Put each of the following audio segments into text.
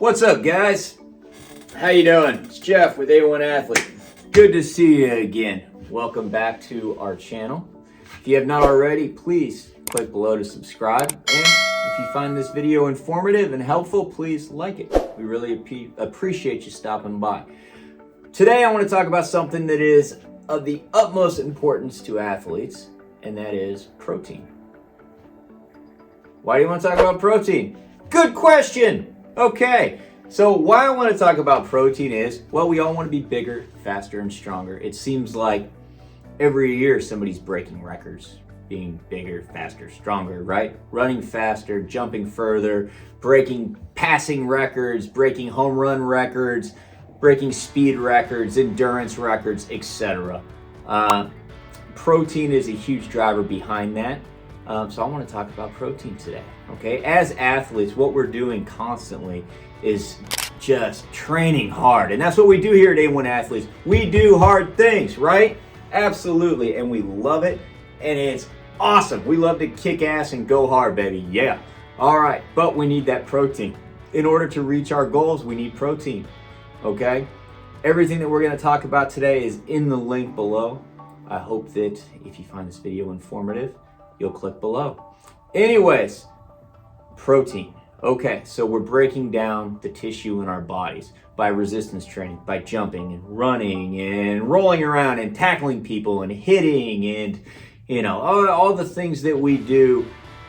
What's up, guys? How you doing? It's Jeff with A1 Athlete. Good to see you again. Welcome back to our channel. If you have not already, please click below to subscribe. And if you find this video informative and helpful, please like it. We really appreciate you stopping by. Today, I want to talk about something that is of the utmost importance to athletes, and that is protein. Why do you want to talk about protein? Good question. Okay, so why I want to talk about protein is, well, we all want to be bigger, faster, and stronger. It seems like every year somebody's breaking records, being bigger, faster, stronger, right? Running faster, jumping further, breaking passing records, breaking home run records, breaking speed records, endurance records, etc. Protein is a huge driver behind that. So I want to talk about protein today, okay? As athletes, what we're doing constantly is just training hard. And that's what we do here at A1 Athletes. We do hard things, right? Absolutely. And we love it. And it's awesome. We love to kick ass and go hard, baby. Yeah. All right. But we need that protein. In order to reach our goals, we need protein, okay? Everything that we're going to talk about today is in the link below. I hope that if you find this video informative, you'll click below. Anyways, protein. Okay, so we're breaking down the tissue in our bodies by resistance training, by jumping and running and rolling around and tackling people and hitting and, you know, all the things that we do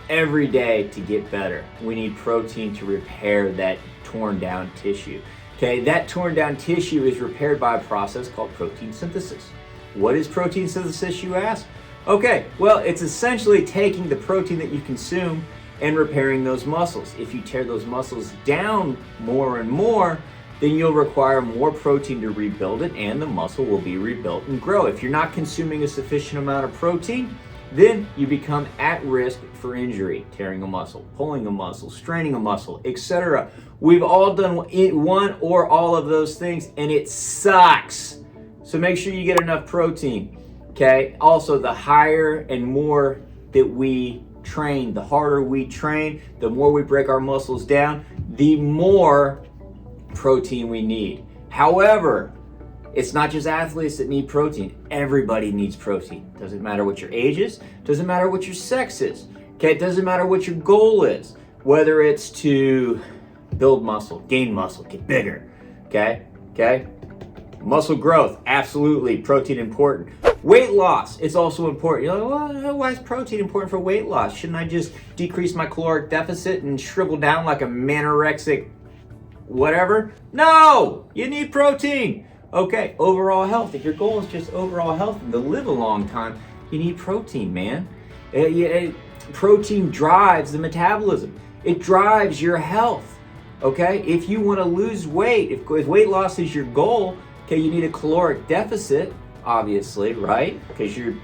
every day to get better. We need protein to repair that torn down tissue. Okay, that torn down tissue is repaired by a process called protein synthesis. What is protein synthesis, you ask? Okay, well, it's essentially taking the protein that you consume and repairing those muscles. If you tear those muscles down more and more, then you'll require more protein to rebuild it, and the muscle will be rebuilt and grow. If you're not consuming a sufficient amount of protein, then you become at risk for injury, tearing a muscle, pulling a muscle, straining a muscle, etc. We've all done one or all of those things, and it sucks. So make sure you get enough protein. Okay, also the higher and more that we train, the harder we train, the more we break our muscles down, the more protein we need. However, it's not just athletes that need protein. Everybody needs protein. Doesn't matter what your age is, doesn't matter what your sex is. Okay, it doesn't matter what your goal is, whether it's to build muscle, gain muscle, get bigger. Okay. Muscle growth, absolutely, protein important. Weight loss, it's also important. You're like, well, why is protein important for weight loss? Shouldn't I just decrease my caloric deficit and shrivel down like a manorexic whatever? No, you need protein. Okay, overall health. If your goal is just overall health and to live a long time, you need protein, man. Protein drives the metabolism. It drives your health, okay? If you want to lose weight, if weight loss is your goal, okay, you need a caloric deficit, obviously, right? Because you're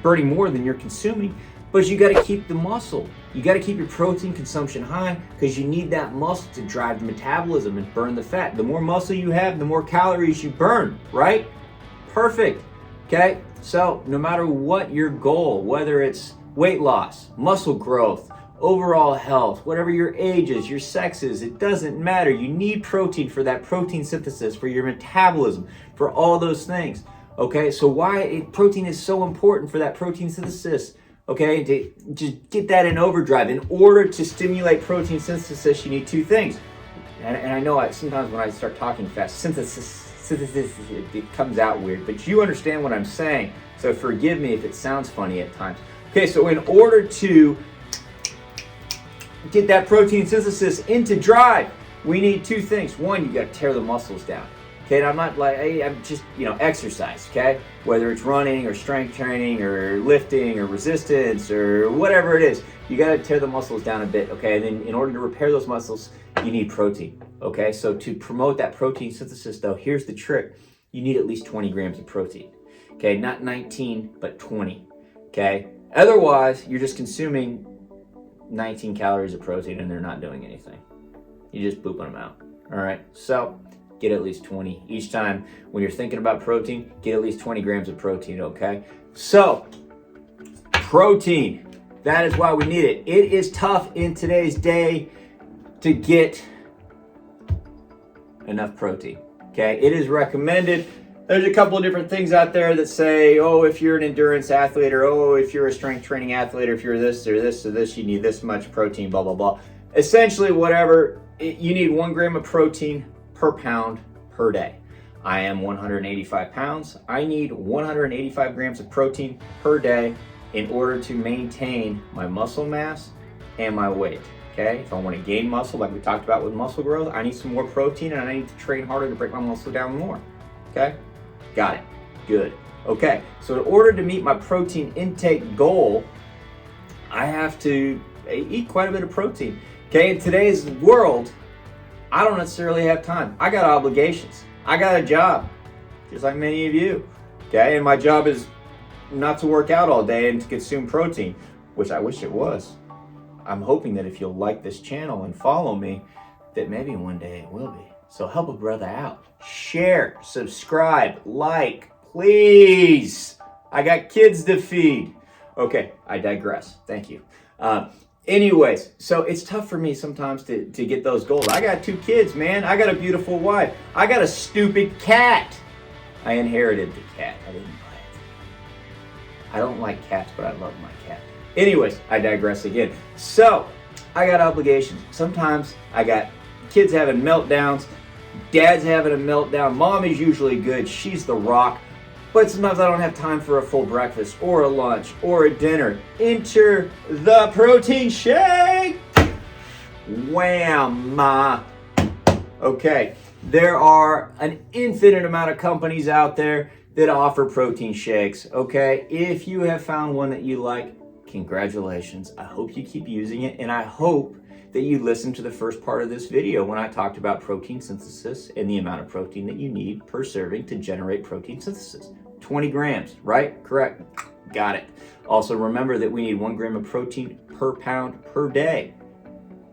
burning more than you're consuming, but you got to keep the muscle. You got to keep your protein consumption high because you need that muscle to drive the metabolism and burn the fat. The more muscle you have, the more calories you burn, right? Perfect, okay? So no matter what your goal, whether it's weight loss, muscle growth, overall health, whatever your age is, your sex is, it doesn't matter. You need protein for that protein synthesis, for your metabolism, for all those things. Okay, so protein is so important for that protein synthesis. Okay, to just get that in overdrive. In order to stimulate protein synthesis, you need two things. And I know sometimes when I start talking fast, synthesis, it comes out weird, but you understand what I'm saying. So forgive me if it sounds funny at times. Okay, so in order to get that protein synthesis into drive, we need two things. One, you got to tear the muscles down. Okay, and I'm not like, I'm just, exercise, okay? Whether it's running or strength training or lifting or resistance or whatever it is, you got to tear the muscles down a bit, okay? And then in order to repair those muscles, you need protein, okay? So to promote that protein synthesis, though, here's the trick. You need at least 20 grams of protein, okay? Not 19, but 20, okay? Otherwise, you're just consuming 19 calories of protein and they're not doing anything. You're just pooping them out, all right? So get at least 20. Each time when you're thinking about protein, get at least 20 grams of protein, okay? So, protein, that is why we need it. It is tough in today's day to get enough protein. Okay, it is recommended. There's a couple of different things out there that say, oh, if you're an endurance athlete, or oh, if you're a strength training athlete, or if you're this or this or this, you need this much protein, blah, blah, blah. Essentially, whatever, you need 1 gram of protein per pound per day. I am 185 pounds. I need 185 grams of protein per day in order to maintain my muscle mass and my weight. Okay, if I want to gain muscle, like we talked about with muscle growth, I need some more protein and I need to train harder to break my muscle down more. Okay, got it. Good. Okay, so in order to meet my protein intake goal, I have to eat quite a bit of protein. Okay, in today's world, I don't necessarily have time. I got obligations. I got a job, just like many of you. Okay, and my job is not to work out all day and to consume protein, which I wish it was. I'm hoping that if you'll like this channel and follow me, that maybe one day it will be. So help a brother out. Share, subscribe, like, please. I got kids to feed. Okay, I digress. Thank you. Anyways, so it's tough for me sometimes to get those goals. I got 2 kids, man. I got a beautiful wife. I got a stupid cat. I inherited the cat. I didn't buy it. I don't like cats, but I love my cat. Anyways, I digress again. So, I got obligations. Sometimes I got kids having meltdowns. Dad's having a meltdown. Mom is usually good. She's the rock. But sometimes I don't have time for a full breakfast or a lunch or a dinner. Enter the protein shake. Wham! Okay, there are an infinite amount of companies out there that offer protein shakes. Okay, if you have found one that you like, congratulations. I hope you keep using it, and I hope that you listened to the first part of this video when I talked about protein synthesis and the amount of protein that you need per serving to generate protein synthesis. 20 grams, right? Correct. Got it. Also remember that we need 1 gram of protein per pound per day,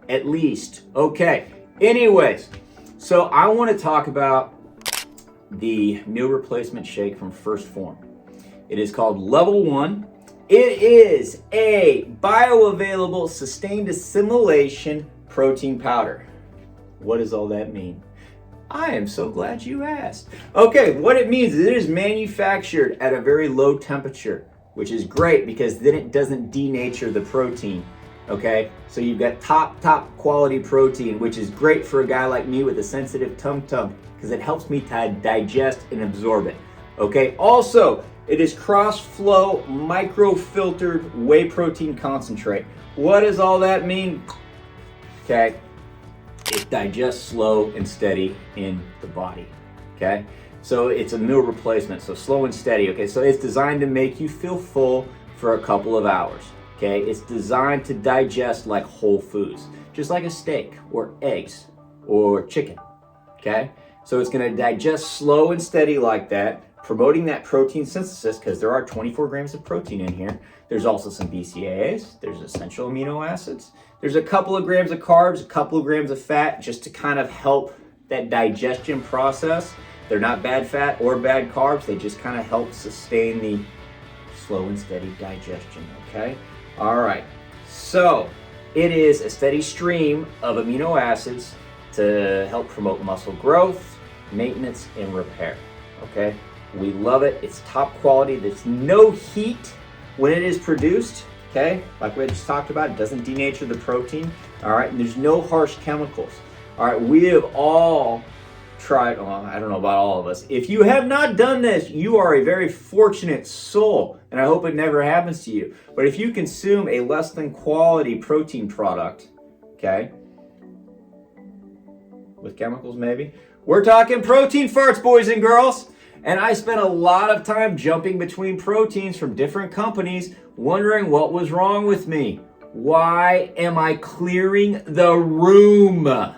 at least. Okay, anyways, so I want to talk about the meal replacement shake from Phorm. It is called Level 1. It is a bioavailable sustained assimilation protein powder. What does all that mean? I am so glad you asked. Okay, what it means is it is manufactured at a very low temperature, which is great because then it doesn't denature the protein. Okay, so you've got top quality protein, which is great for a guy like me with a sensitive tum-tum because it helps me to digest and absorb it. Okay, also, it is cross-flow microfiltered whey protein concentrate. What does all that mean? Okay, it digests slow and steady in the body. Okay, so it's a meal replacement, so slow and steady. Okay, so it's designed to make you feel full for a couple of hours. Okay, it's designed to digest like whole foods, just like a steak or eggs or chicken. Okay, so it's going to digest slow and steady like that, promoting that protein synthesis because there are 24 grams of protein in here. There's also some BCAAs, there's essential amino acids, there's a couple of grams of carbs, a couple of grams of fat just to kind of help that digestion process. They're not bad fat or bad carbs, they just kind of help sustain the slow and steady digestion, okay? All right, so it is a steady stream of amino acids to help promote muscle growth, maintenance, and repair, okay? We love it. It's top quality. There's no heat when it is produced, okay? Like we just talked about, it doesn't denature the protein, all right? And there's no harsh chemicals, all right? We have all tried, well, I don't know about all of us. If you have not done this, you are a very fortunate soul, and I hope it never happens to you. But if you consume a less than quality protein product, okay, with chemicals maybe, we're talking protein farts, boys and girls. And I spent a lot of time jumping between proteins from different companies, wondering what was wrong with me. Why am I clearing the room? All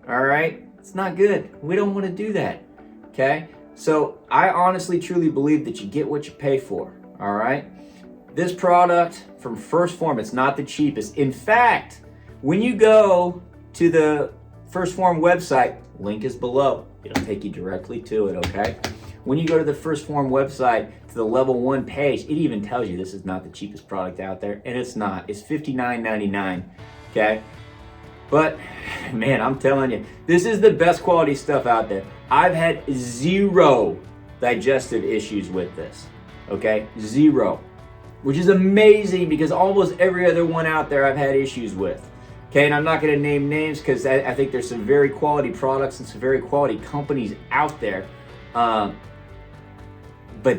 right, it's not good. We don't want to do that, okay? So I honestly, truly believe that you get what you pay for, all right? This product from Phorm, it's not the cheapest. In fact, when you go to the Phorm website, link is below. It'll take you directly to it, okay? When you go to the Phorm website, to the level 1 page, it even tells you this is not the cheapest product out there, and it's not. It's $59.99, okay? But man, I'm telling you, this is the best quality stuff out there. I've had 0 digestive issues with this, okay? 0, which is amazing because almost every other one out there I've had issues with. Okay, and I'm not going to name names because I think there's some very quality products and some very quality companies out there. But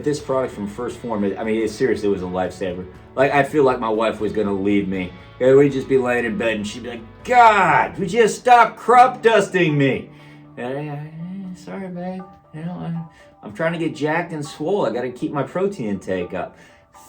this product from Phorm, I mean, it seriously was a lifesaver. Like, I feel like my wife was going to leave me. We'd just be laying in bed and she'd be like, God, would you just stop crop dusting me? And sorry, babe. You know, I'm trying to get jacked and swole. I got to keep my protein intake up.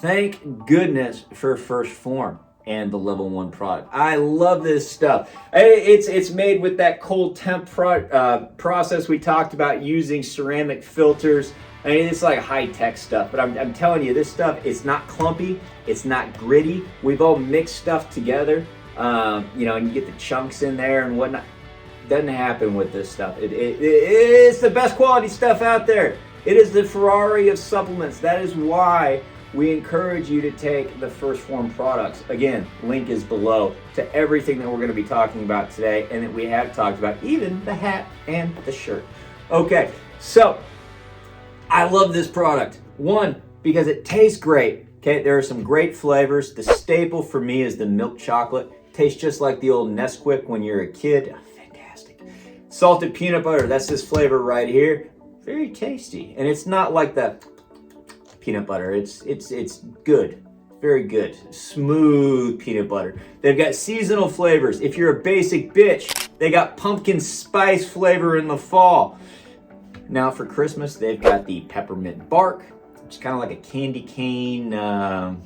Thank goodness for Phorm and the level 1 product. I love this stuff. It's made with that cold temp process we talked about, using ceramic filters. I mean, it's like high-tech stuff, but I'm telling you, this stuff, it's not clumpy, it's not gritty. We've all mixed stuff together, you know, and you get the chunks in there and whatnot. Doesn't happen with this stuff. It's the best quality stuff out there. It is the Ferrari of supplements. That is why we encourage you to take the Phorm products. Again, link is below to everything that we're going to be talking about today and that we have talked about, even the hat and the shirt. Okay, so I love this product. 1, because it tastes great. Okay, there are some great flavors. The staple for me is the milk chocolate. Tastes just like the old Nesquik when you're a kid. Fantastic. Salted peanut butter, that's this flavor right here. Very tasty. And it's not like the peanut butter. It's good. Very good. Smooth peanut butter. They've got seasonal flavors. If you're a basic bitch, they got pumpkin spice flavor in the fall. Now for Christmas, they've got the peppermint bark, which is kind of like a candy cane. Had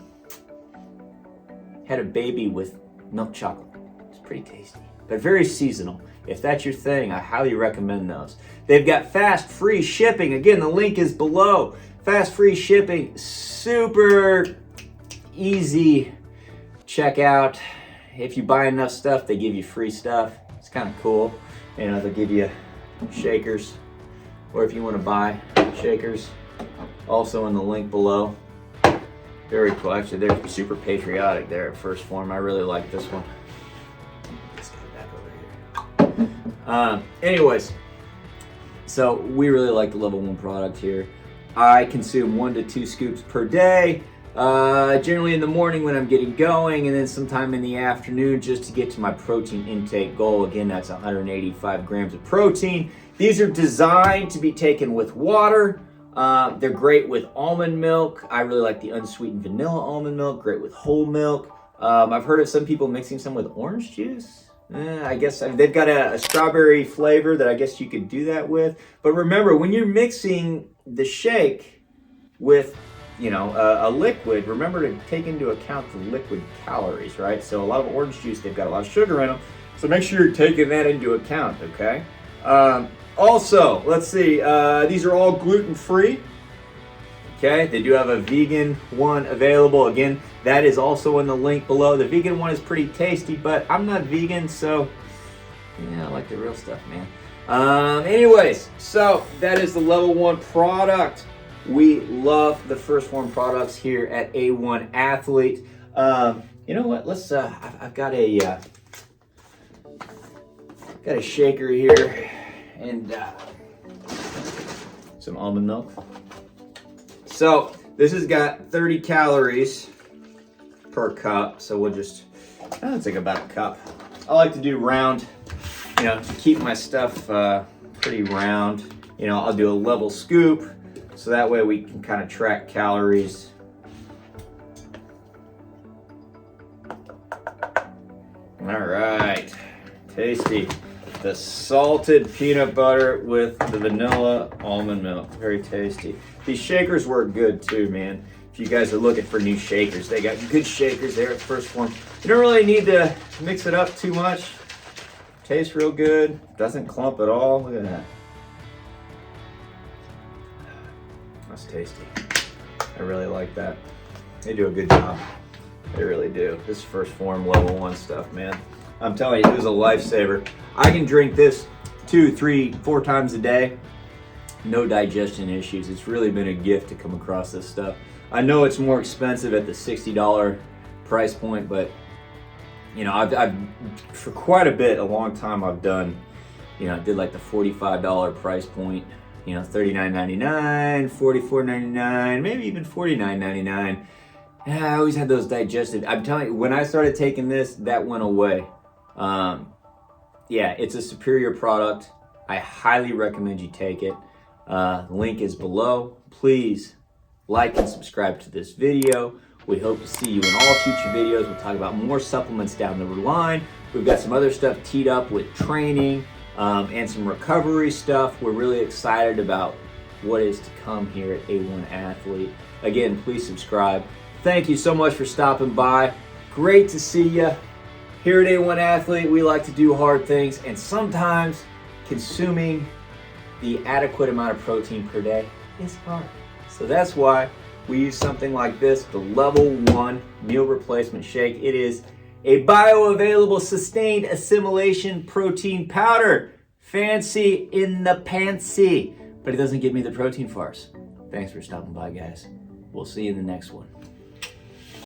a baby with milk chocolate. It's pretty tasty, but very seasonal. If that's your thing, I highly recommend those. They've got fast free shipping. Again, the link is below. Fast free shipping, super easy checkout. If you buy enough stuff, they give you free stuff. It's kind of cool. You know, they'll give you shakers, or if you want to buy shakers, also in the link below. Very cool. Actually, they're super patriotic there at Phorm. I really like this one. Let's get it back over here. Anyways, so we really like the level 1 product here. I consume 1 to 2 scoops per day, generally in the morning when I'm getting going, and then sometime in the afternoon just to get to my protein intake goal. Again, that's 185 grams of protein. These are designed to be taken with water. They're great with almond milk. I really like the unsweetened vanilla almond milk. Great with whole milk. I've heard of some people mixing some with orange juice. I guess they've got a strawberry flavor that I guess you could do that with. But remember, when you're mixing the shake with, you know, a liquid, remember to take into account the liquid calories, right? So a lot of orange juice, they've got a lot of sugar in them. So make sure you're taking that into account, okay? Also, let's see, these are all gluten-free. Okay, they do have a vegan one available. Again, that is also in the link below. The vegan one is pretty tasty, but I'm not vegan, so yeah, I like the real stuff, man. Anyways, so that is the level 1 product. We love the Phorm products here at A1 Athlete. You know what? Let's. I've got a shaker here and some almond milk. So this has got 30 calories per cup. So we'll just, it's like about a cup. I like to do round, you know, to keep my stuff pretty round. You know, I'll do a level scoop, so that way we can kind of track calories. All right, tasty. The salted peanut butter with the vanilla almond milk, very tasty. These shakers work good too, man. If you guys are looking for new shakers, they got good shakers there at Phorm. You don't really need to mix it up too much. Tastes real good, doesn't clump at all. Look at that. That's tasty. I really like that. They do a good job. They really do. This is Phorm level 1 stuff, man. I'm telling you, it was a lifesaver. I can drink this 2, 3, 4 times a day. No digestion issues. It's really been a gift to come across this stuff. I know it's more expensive at the $60 price point, but you know, I've for quite a bit, a long time I've done, you know, I did like the $45 price point, you know, $39.99, $44.99, maybe even $49.99. And I always had those digestive. I'm telling you, when I started taking this, that went away. Yeah, it's a superior product. I highly recommend you take it. Link is below. Please like and subscribe to this video. We hope to see you in all future videos. We'll talk about more supplements down the line. We've got some other stuff teed up with training and some recovery stuff. We're really excited about what is to come here at A1 Athlete. Again, please subscribe. Thank you so much for stopping by. Great to see you. Here at A1 Athlete, we like to do hard things, and sometimes consuming the adequate amount of protein per day is hard. So that's why we use something like this, the Level 1 Meal Replacement Shake. It is a bioavailable sustained assimilation protein powder. Fancy in the pantsy, but it doesn't give me the protein farce. Thanks for stopping by, guys. We'll see you in the next one.